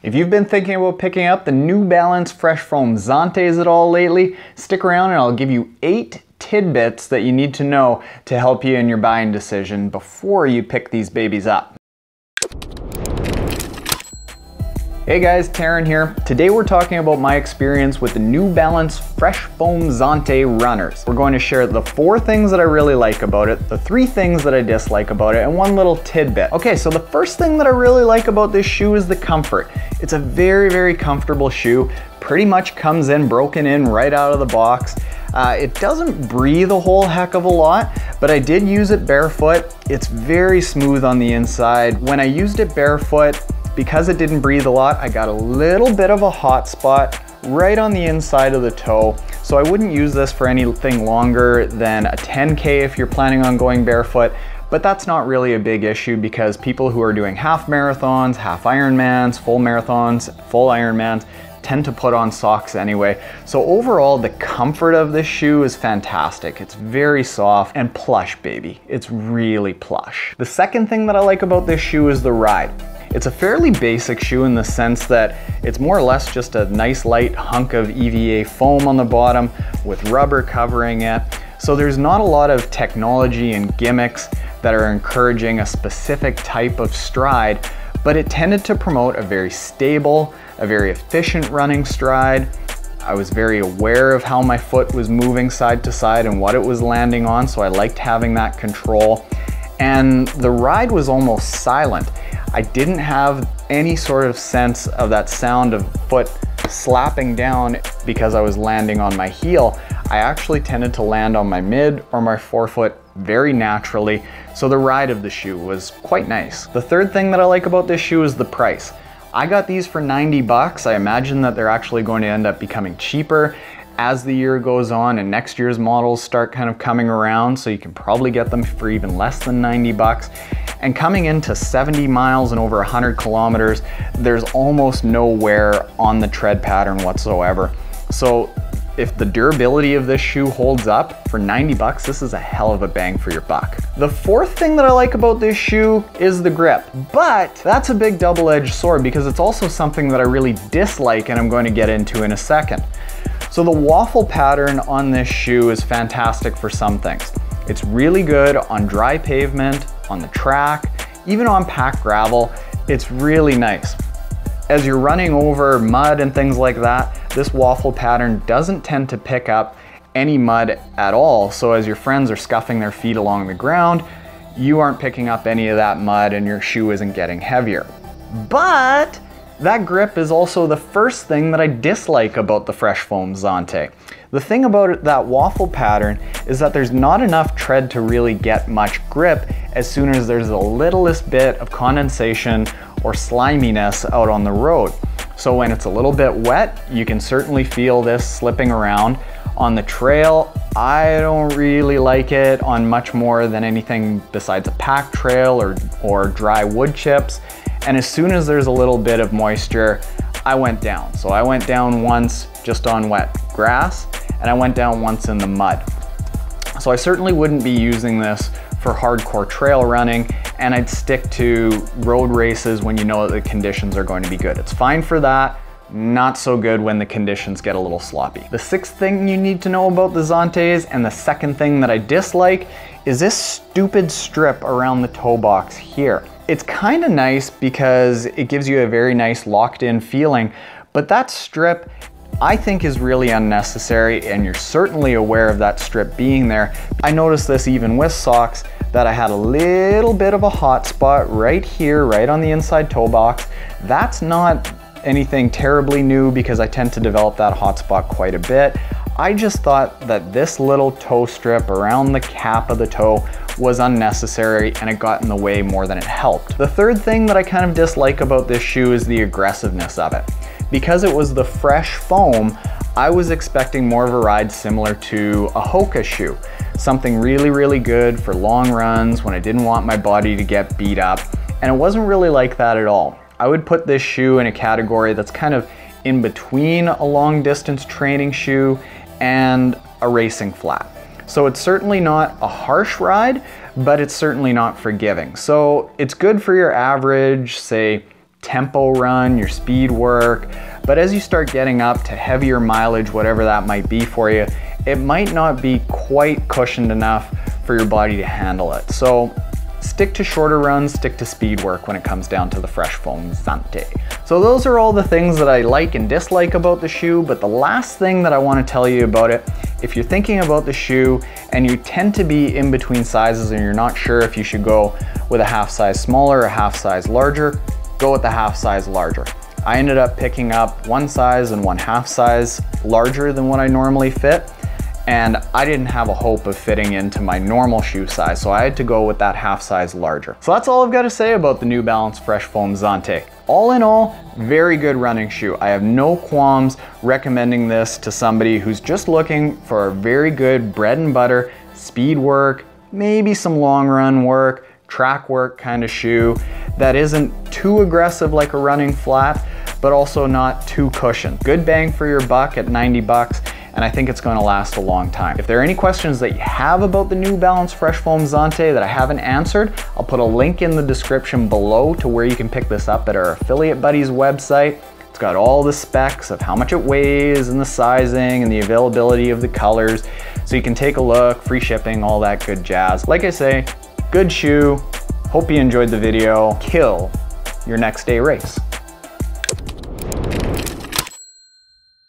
If you've been thinking about picking up the new Balance Fresh Foam Zantes at all lately, stick around and I'll give you 8 tidbits that you need to know to help you in your buying decision before you pick these babies up. Hey guys, Taren here. Today we're talking about my experience with the new Balance Fresh Foam Zante runners. We're going to share the 4 things that I really like about it, the 3 things that I dislike about it, and 1 little tidbit. Okay, so the first thing that I really like about this shoe is the comfort. It's a very comfortable shoe. Pretty much comes in broken in right out of the box. It doesn't breathe a whole heck of a lot, but I did use it barefoot. It's very smooth on the inside. When I used it barefoot, because it didn't breathe a lot, I got a little bit of a hot spot right on the inside of the toe. So I wouldn't use this for anything longer than a 10K if you're planning on going barefoot, but that's not really a big issue because people who are doing half marathons, half Ironmans, full marathons, full Ironmans, tend to put on socks anyway. So overall, the comfort of this shoe is fantastic. It's very soft and plush, baby. It's really plush. The second thing that I like about this shoe is the ride. It's a fairly basic shoe in the sense that it's more or less just a nice light hunk of EVA foam on the bottom with rubber covering it. So there's not a lot of technology and gimmicks that are encouraging a specific type of stride, but it tended to promote a very stable, a very efficient running stride. I was very aware of how my foot was moving side to side and what it was landing on, so I liked having that control. And the ride was almost silent. I didn't have any sort of sense of that sound of foot slapping down because I was landing on my heel. I actually tended to land on my mid or my forefoot very naturally, so the ride of the shoe was quite nice. The third thing that I like about this shoe is the price. I got these for 90 bucks. I imagine that they're actually going to end up becoming cheaper as the year goes on and next year's models start kind of coming around, so you can probably get them for even less than 90 bucks. And coming into 70 miles and over 100 kilometers, there's almost no wear on the tread pattern whatsoever. So if the durability of this shoe holds up, for 90 bucks, this is a hell of a bang for your buck. The fourth thing that I like about this shoe is the grip, but that's a big double-edged sword because it's also something that I really dislike and I'm going to get into in a second. So the waffle pattern on this shoe is fantastic for some things. It's really good on dry pavement, on the track, even on packed gravel. It's really nice. As you're running over mud and things like that, this waffle pattern doesn't tend to pick up any mud at all. So as your friends are scuffing their feet along the ground, you aren't picking up any of that mud and your shoe isn't getting heavier. But that grip is also the first thing that I dislike about the Fresh Foam Zante. The thing about that waffle pattern is that there's not enough tread to really get much grip as soon as there's the littlest bit of condensation or sliminess out on the road. So when it's a little bit wet, you can certainly feel this slipping around. On the trail, I don't really like it on much more than anything besides a packed trail or dry wood chips. And as soon as there's a little bit of moisture, I went down. So I went down once just on wet grass, and I went down once in the mud. So I certainly wouldn't be using this for hardcore trail running, and I'd stick to road races when you know that the conditions are going to be good. It's fine for that, not so good when the conditions get a little sloppy. The sixth thing you need to know about the Zantes, and the second thing that I dislike, is this stupid strip around the toe box here. It's kind of nice because it gives you a very nice locked in feeling, but that strip I think is really unnecessary, and you're certainly aware of that strip being there. I noticed this even with socks, that I had a little bit of a hot spot right here, right on the inside toe box. That's not anything terribly new because I tend to develop that hot spot quite a bit. I just thought that this little toe strip around the cap of the toe was unnecessary and it got in the way more than it helped. The third thing that I kind of dislike about this shoe is the aggressiveness of it. Because it was the fresh foam, I was expecting more of a ride similar to a Hoka shoe. Something really good for long runs when I didn't want my body to get beat up, and it wasn't really like that at all. I would put this shoe in a category that's kind of in between a long distance training shoe and a racing flat. So it's certainly not a harsh ride, but it's certainly not forgiving. So it's good for your average, say, tempo run, your speed work. But as you start getting up to heavier mileage, whatever that might be for you, it might not be quite cushioned enough for your body to handle it. So stick to shorter runs, stick to speed work when it comes down to the Fresh Foam Zante. So those are all the things that I like and dislike about the shoe, but the last thing that I want to tell you about it, if you're thinking about the shoe and you tend to be in between sizes and you're not sure if you should go with a half size smaller or a half size larger, go with the half size larger. I ended up picking up one size and one half size larger than what I normally fit, and I didn't have a hope of fitting into my normal shoe size, so I had to go with that half size larger. So that's all I've got to say about the New Balance Fresh Foam Zante. All in all, very good running shoe. I have no qualms recommending this to somebody who's just looking for a very good bread and butter, speed work, maybe some long run work, track work kind of shoe that isn't too aggressive like a running flat, but also not too cushioned. Good bang for your buck at 90 bucks. And I think it's going to last a long time. If there are any questions that you have about the New Balance Fresh Foam Zante that I haven't answered, I'll put a link in the description below to where you can pick this up at our affiliate buddy's website. It's got all the specs of how much it weighs and the sizing and the availability of the colors, so you can take a look, free shipping, all that good jazz. Like I say, good shoe. Hope you enjoyed the video. Kill your next day race.